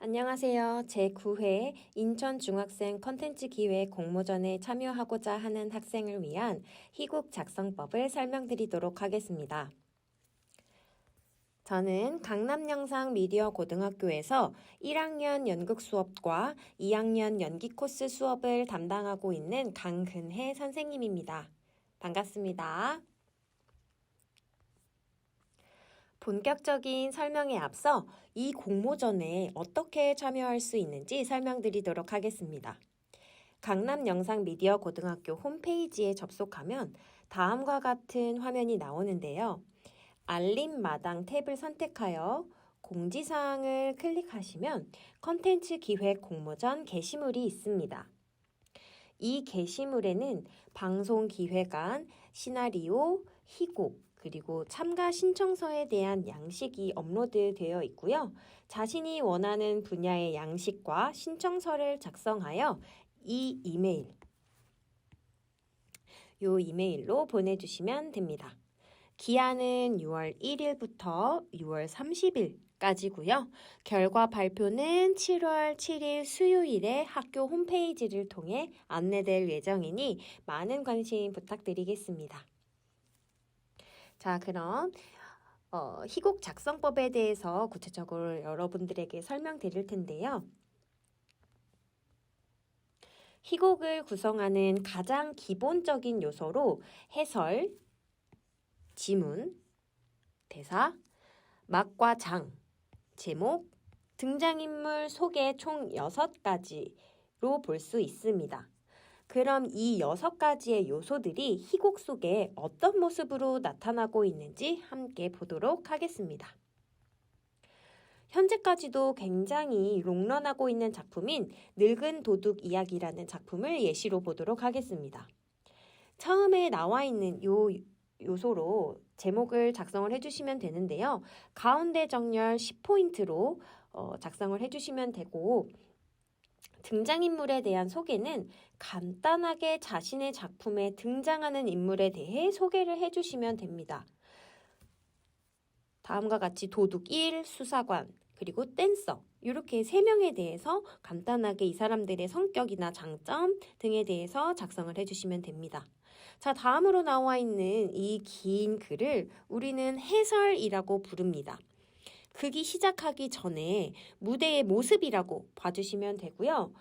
안녕하세요. 제9회 인천중학생 컨텐츠 기획 공모전에 참여하고자 하는 학생을 위한 희곡 작성법을 설명드리도록 하겠습니다. 저는 강남영상미디어고등학교에서 1학년 연극 수업과 2학년 연기 코스 수업을 담당하고 있는 강근혜 선생님입니다. 반갑습니다. 본격적인 설명에 앞서 이 공모전에 어떻게 참여할 수 있는지 설명드리도록 하겠습니다. 강남영상미디어고등학교 홈페이지에 접속하면 다음과 같은 화면이 나오는데요. 알림 마당 탭을 선택하여 공지사항을 클릭하시면 컨텐츠 기획 공모전 게시물이 있습니다. 이 게시물에는 방송 기획안, 시나리오, 희곡, 그리고 참가 신청서에 대한 양식이 업로드되어 있고요. 자신이 원하는 분야의 양식과 신청서를 작성하여 이 이메일로 보내주시면 됩니다. 기한은 6월 1일부터 6월 30일까지고요. 결과 발표는 7월 7일 수요일에 학교 홈페이지를 통해 안내될 예정이니 많은 관심 부탁드리겠습니다. 자, 그럼 희곡 작성법에 대해서 구체적으로 여러분들에게 설명드릴 텐데요. 희곡을 구성하는 가장 기본적인 요소로 해설, 지문, 대사, 막과 장, 제목, 등장인물 소개 총 6가지로 볼 수 있습니다. 그럼 이 6가지의 요소들이 희곡 속에 어떤 모습으로 나타나고 있는지 함께 보도록 하겠습니다. 현재까지도 굉장히 롱런하고 있는 작품인 늙은 도둑 이야기라는 작품을 예시로 보도록 하겠습니다. 처음에 나와 있는 요소로 제목을 작성을 해주시면 되는데요. 가운데 정렬 10포인트로 작성을 해주시면 되고, 등장인물에 대한 소개는 간단하게 자신의 작품에 등장하는 인물에 대해 소개를 해주시면 됩니다. 다음과 같이 도둑 1, 수사관, 그리고 댄서 이렇게 3명에 대해서 간단하게 이 사람들의 성격이나 장점 등에 대해서 작성을 해주시면 됩니다. 자, 다음으로 나와 있는 이 긴 글을 우리는 해설이라고 부릅니다. 극이 시작하기 전에 무대의 모습이라고 봐주시면 되고요.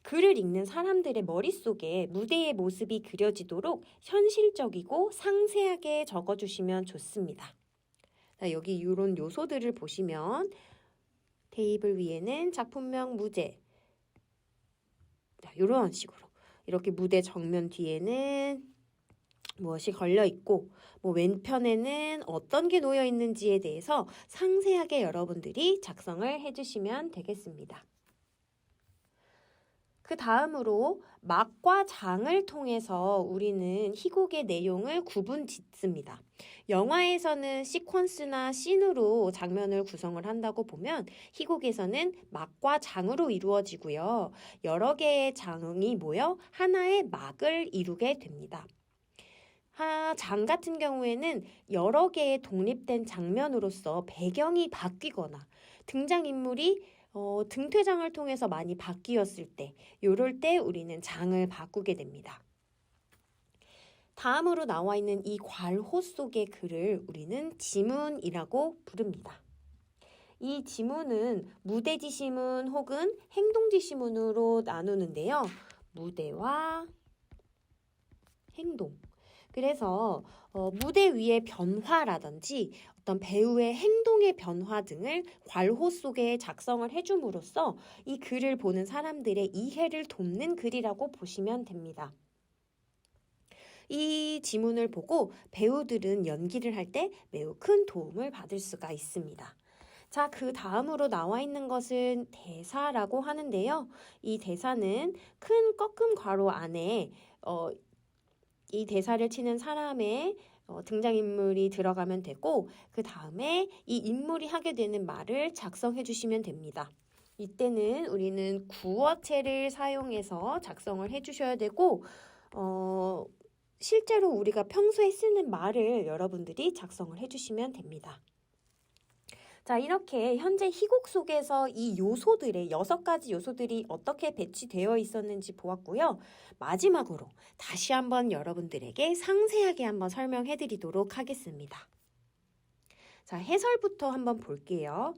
글을 읽는 사람들의 머릿속에 무대의 모습이 그려지도록 현실적이고 상세하게 적어주시면 좋습니다. 자, 여기 이런 요소들을 보시면 테이블 위에는 작품명 무제, 자, 이런 식으로 이렇게 무대 정면 뒤에는 무엇이 걸려 있고 왼편에는 어떤 게 놓여 있는지에 대해서 상세하게 여러분들이 작성을 해주시면 되겠습니다. 그 다음으로 막과 장을 통해서 우리는 희곡의 내용을 구분 짓습니다. 영화에서는 시퀀스나 씬으로 장면을 구성을 한다고 보면 희곡에서는 막과 장으로 이루어지고요. 여러 개의 장이 모여 하나의 막을 이루게 됩니다. 장 같은 경우에는 여러 개의 독립된 장면으로서 배경이 바뀌거나 등장인물이 등퇴장을 통해서 많이 바뀌었을 때, 이럴 때 우리는 장을 바꾸게 됩니다. 다음으로 나와 있는 이 괄호 속의 글을 우리는 지문이라고 부릅니다. 이 지문은 무대지시문 혹은 행동지시문으로 나누는데요. 무대와 행동. 그래서 무대 위의 변화라든지 어떤 배우의 행동의 변화 등을 괄호 속에 작성을 해줌으로써 이 글을 보는 사람들의 이해를 돕는 글이라고 보시면 됩니다. 이 지문을 보고 배우들은 연기를 할 때 매우 큰 도움을 받을 수가 있습니다. 자, 그 다음으로 나와 있는 것은 대사라고 하는데요. 이 대사는 큰 꺾음 괄호 안에 이 대사를 치는 사람의 등장인물이 들어가면 되고, 그 다음에 이 인물이 하게 되는 말을 작성해 주시면 됩니다. 이때는 우리는 구어체를 사용해서 작성을 해 주셔야 되고, 실제로 우리가 평소에 쓰는 말을 여러분들이 작성을 해 주시면 됩니다. 자, 이렇게 현재 희곡 속에서 이 요소들의 6가지 요소들이 어떻게 배치되어 있었는지 보았고요. 마지막으로 다시 한번 여러분들에게 상세하게 한번 설명해 드리도록 하겠습니다. 자, 해설부터 한번 볼게요.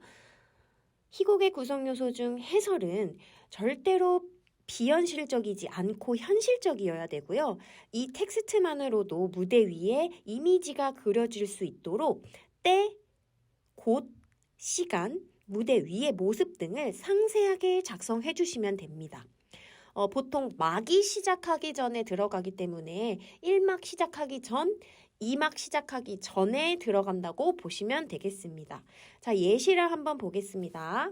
희곡의 구성 요소 중 해설은 절대로 비현실적이지 않고 현실적이어야 되고요. 이 텍스트만으로도 무대 위에 이미지가 그려질 수 있도록 때, 곳, 시간, 무대 위의 모습 등을 상세하게 작성해 주시면 됩니다. 보통 막이 시작하기 전에 들어가기 때문에 1막 시작하기 전, 2막 시작하기 전에 들어간다고 보시면 되겠습니다. 자, 예시를 한번 보겠습니다.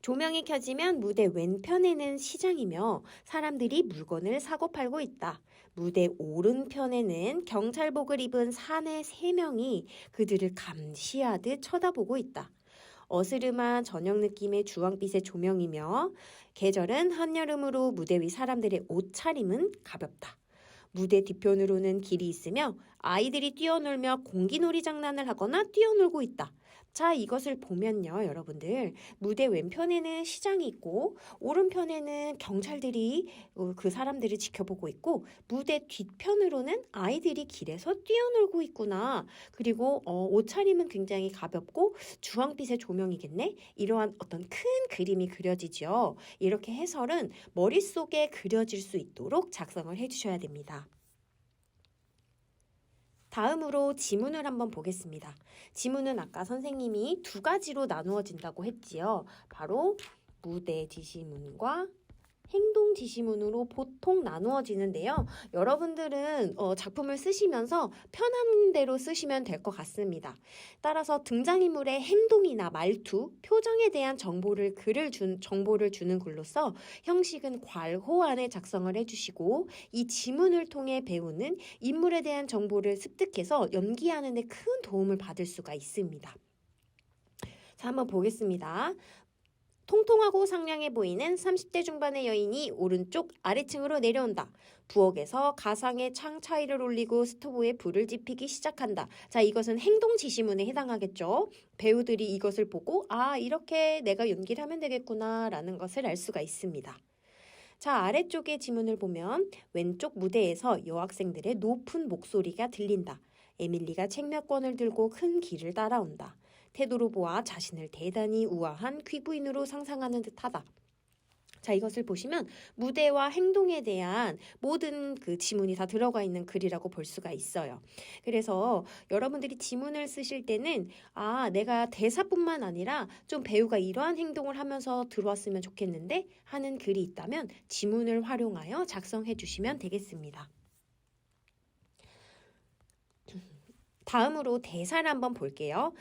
조명이 켜지면 무대 왼편에는 시장이며 사람들이 물건을 사고 팔고 있다. 무대 오른편에는 경찰복을 입은 사내 3명이 그들을 감시하듯 쳐다보고 있다. 어스름한 저녁 느낌의 주황빛의 조명이며 계절은 한여름으로 무대 위 사람들의 옷차림은 가볍다. 무대 뒤편으로는 길이 있으며 아이들이 뛰어놀며 공기놀이 장난을 하거나 뛰어놀고 있다. 자, 이것을 보면요, 여러분들. 무대 왼편에는 시장이 있고 오른편에는 경찰들이 그 사람들을 지켜보고 있고 무대 뒤편으로는 아이들이 길에서 뛰어놀고 있구나. 그리고 옷차림은 굉장히 가볍고 주황빛의 조명이겠네. 이러한 어떤 큰 그림이 그려지죠. 이렇게 해설은 머릿속에 그려질 수 있도록 작성을 해주셔야 됩니다. 다음으로 지문을 한번 보겠습니다. 지문은 아까 선생님이 2가지로 나누어진다고 했지요. 바로 무대 지시문과 행동 지시문으로 보통 나누어지는데요. 여러분들은 작품을 쓰시면서 편한 대로 쓰시면 될 것 같습니다. 따라서 등장인물의 행동이나 말투, 표정에 대한 정보를 주는 글로써 형식은 괄호 안에 작성을 해주시고 이 지문을 통해 배우는 인물에 대한 정보를 습득해서 연기하는 데 큰 도움을 받을 수가 있습니다. 자, 한번 보겠습니다. 통통하고 상냥해 보이는 30대 중반의 여인이 오른쪽 아래층으로 내려온다. 부엌에서 가상의 창 차이를 올리고 스토브에 불을 지피기 시작한다. 자, 이것은 행동 지시문에 해당하겠죠. 배우들이 이것을 보고 이렇게 내가 연기를 하면 되겠구나 라는 것을 알 수가 있습니다. 자, 아래쪽의 지문을 보면 왼쪽 무대에서 여학생들의 높은 목소리가 들린다. 에밀리가 책 몇 권을 들고 큰 길을 따라온다. 태도로 보아 자신을 대단히 우아한 귀부인으로 상상하는 듯하다. 자, 이것을 보시면 무대와 행동에 대한 모든 그 지문이 다 들어가 있는 글이라고 볼 수가 있어요. 그래서 여러분들이 지문을 쓰실 때는 내가 대사뿐만 아니라 좀 배우가 이러한 행동을 하면서 들어왔으면 좋겠는데 하는 글이 있다면 지문을 활용하여 작성해 주시면 되겠습니다. 다음으로 대사를 한번 볼게요.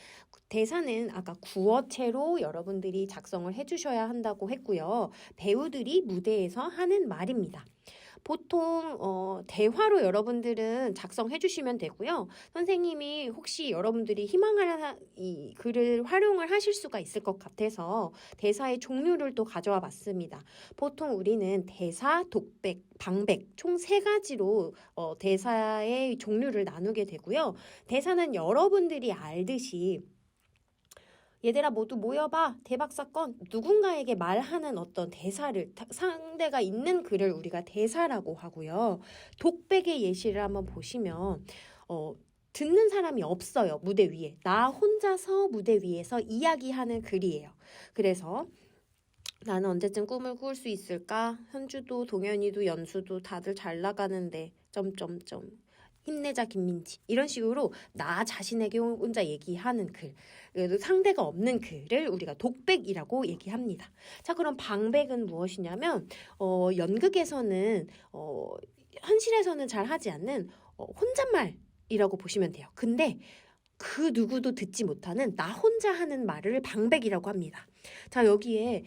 대사는 아까 구어체로 여러분들이 작성을 해주셔야 한다고 했고요. 배우들이 무대에서 하는 말입니다. 보통 대화로 여러분들은 작성해 주시면 되고요. 선생님이 혹시 여러분들이 희망할 이 글을 활용을 하실 수가 있을 것 같아서 대사의 종류를 또 가져와 봤습니다. 보통 우리는 대사, 독백, 방백 총 3가지로 대사의 종류를 나누게 되고요. 대사는 여러분들이 알듯이 얘들아 모두 모여봐. 대박사건. 누군가에게 말하는 어떤 대사를 상대가 있는 글을 우리가 대사라고 하고요. 독백의 예시를 한번 보시면 듣는 사람이 없어요. 무대 위에. 나 혼자서 무대 위에서 이야기하는 글이에요. 그래서 나는 언제쯤 꿈을 꾸을 수 있을까? 현주도 동현이도 연수도 다들 잘 나가는데 점점점. 힘내자 김민지 이런 식으로 나 자신에게 혼자 얘기하는 글, 상대가 없는 글을 우리가 독백이라고 얘기합니다. 자, 그럼 방백은 무엇이냐면 연극에서는 현실에서는 잘 하지 않는 혼잣말이라고 보시면 돼요. 근데 그 누구도 듣지 못하는 나 혼자 하는 말을 방백이라고 합니다. 자, 여기에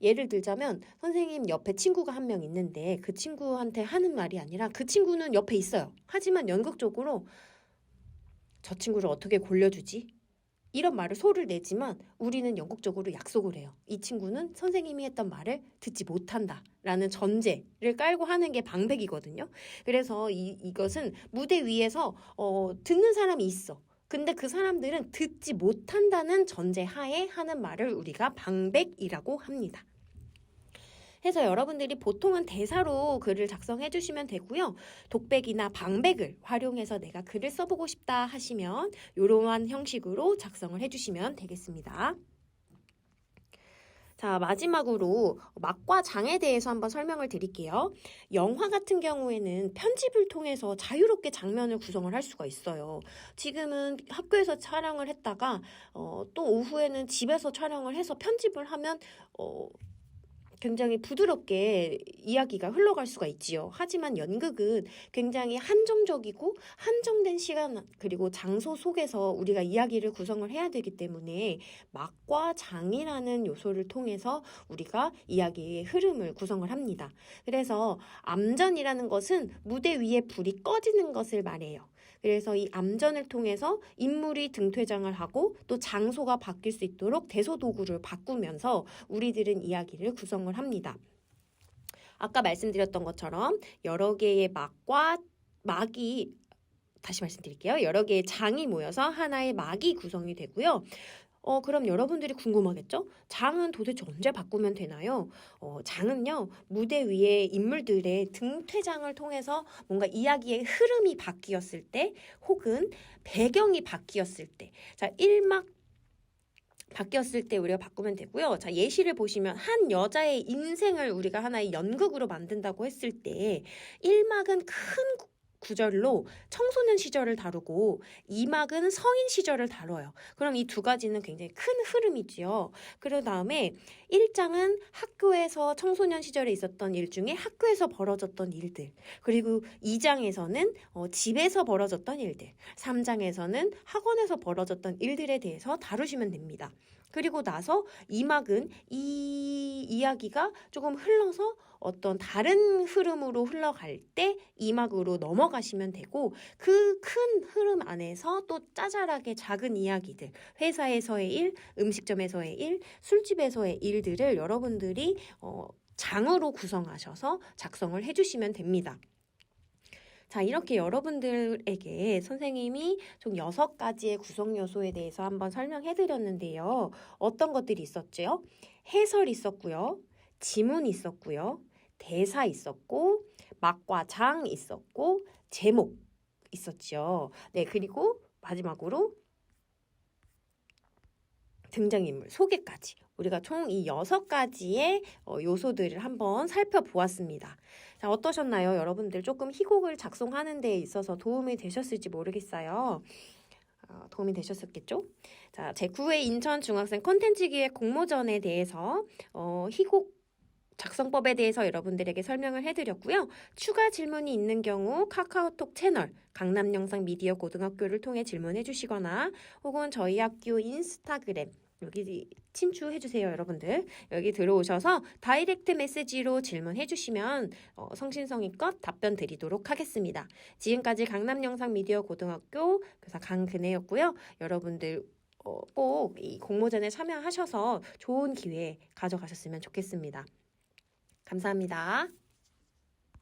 예를 들자면 선생님 옆에 친구가 한 명 있는데 그 친구한테 하는 말이 아니라 그 친구는 옆에 있어요. 하지만 연극적으로 저 친구를 어떻게 골려주지? 이런 말을 소를 내지만 우리는 연극적으로 약속을 해요. 이 친구는 선생님이 했던 말을 듣지 못한다 라는 전제를 깔고 하는 게 방백이거든요. 그래서 이것은 무대 위에서 듣는 사람이 있어. 근데 그 사람들은 듣지 못한다는 전제하에 하는 말을 우리가 방백이라고 합니다. 해서 여러분들이 보통은 대사로 글을 작성해 주시면 되고요. 독백이나 방백을 활용해서 내가 글을 써보고 싶다 하시면 이러한 형식으로 작성을 해주시면 되겠습니다. 자, 마지막으로 막과 장에 대해서 한번 설명을 드릴게요. 영화 같은 경우에는 편집을 통해서 자유롭게 장면을 구성을 할 수가 있어요. 지금은 학교에서 촬영을 했다가 또 오후에는 집에서 촬영을 해서 편집을 하면 굉장히 부드럽게 이야기가 흘러갈 수가 있지요. 하지만 연극은 굉장히 한정적이고 한정된 시간 그리고 장소 속에서 우리가 이야기를 구성을 해야 되기 때문에 막과 장이라는 요소를 통해서 우리가 이야기의 흐름을 구성을 합니다. 그래서 암전이라는 것은 무대 위에 불이 꺼지는 것을 말해요. 그래서 이 암전을 통해서 인물이 등퇴장을 하고 또 장소가 바뀔 수 있도록 대소도구를 바꾸면서 우리들은 이야기를 구성을 합니다. 아까 말씀드렸던 것처럼 여러 개의 막이 다시 말씀드릴게요. 여러 개의 장이 모여서 하나의 막이 구성이 되고요. 그럼 여러분들이 궁금하겠죠? 장은 도대체 언제 바꾸면 되나요? 장은요, 무대 위에 인물들의 등퇴장을 통해서 뭔가 이야기의 흐름이 바뀌었을 때, 혹은 배경이 바뀌었을 때, 자, 1막 바뀌었을 때 우리가 바꾸면 되고요. 자, 예시를 보시면 한 여자의 인생을 우리가 하나의 연극으로 만든다고 했을 때 1막은 큰 구절로 청소년 시절을 다루고 2막은 성인 시절을 다뤄요. 그럼 이 두 가지는 굉장히 큰 흐름이지요. 그 다음에 1장은 학교에서 청소년 시절에 있었던 일 중에 학교에서 벌어졌던 일들, 그리고 2장에서는 집에서 벌어졌던 일들, 3장에서는 학원에서 벌어졌던 일들에 대해서 다루시면 됩니다. 그리고 나서 2막은 이 이야기가 조금 흘러서 어떤 다른 흐름으로 흘러갈 때 2막으로 넘어가시면 되고, 그 큰 흐름 안에서 또 짜잘하게 작은 이야기들, 회사에서의 일, 음식점에서의 일, 술집에서의 일들을 여러분들이 장으로 구성하셔서 작성을 해주시면 됩니다. 자, 이렇게 여러분들에게 선생님이 총 6가지의 구성 요소에 대해서 한번 설명해 드렸는데요. 어떤 것들이 있었죠? 해설 있었고요. 지문 있었고요. 대사 있었고, 막과 장 있었고, 제목 있었죠. 네, 그리고 마지막으로 등장인물, 소개까지. 우리가 총 이 6가지의 요소들을 한번 살펴보았습니다. 자, 어떠셨나요? 여러분들 조금 희곡을 작성하는 데 있어서 도움이 되셨을지 모르겠어요. 도움이 되셨었겠죠? 자, 제9회 인천 중학생 콘텐츠기획 공모전에 대해서 희곡 작성법에 대해서 여러분들에게 설명을 해드렸고요. 추가 질문이 있는 경우 카카오톡 채널 강남영상 미디어 고등학교를 통해 질문해 주시거나 혹은 저희 학교 인스타그램 여기 친추해 주세요, 여러분들. 여기 들어오셔서 다이렉트 메시지로 질문해 주시면 성신성의껏 답변 드리도록 하겠습니다. 지금까지 강남영상 미디어 고등학교 교사 강근혜였고요. 여러분들 꼭 이 공모전에 참여하셔서 좋은 기회 가져가셨으면 좋겠습니다. 감사합니다.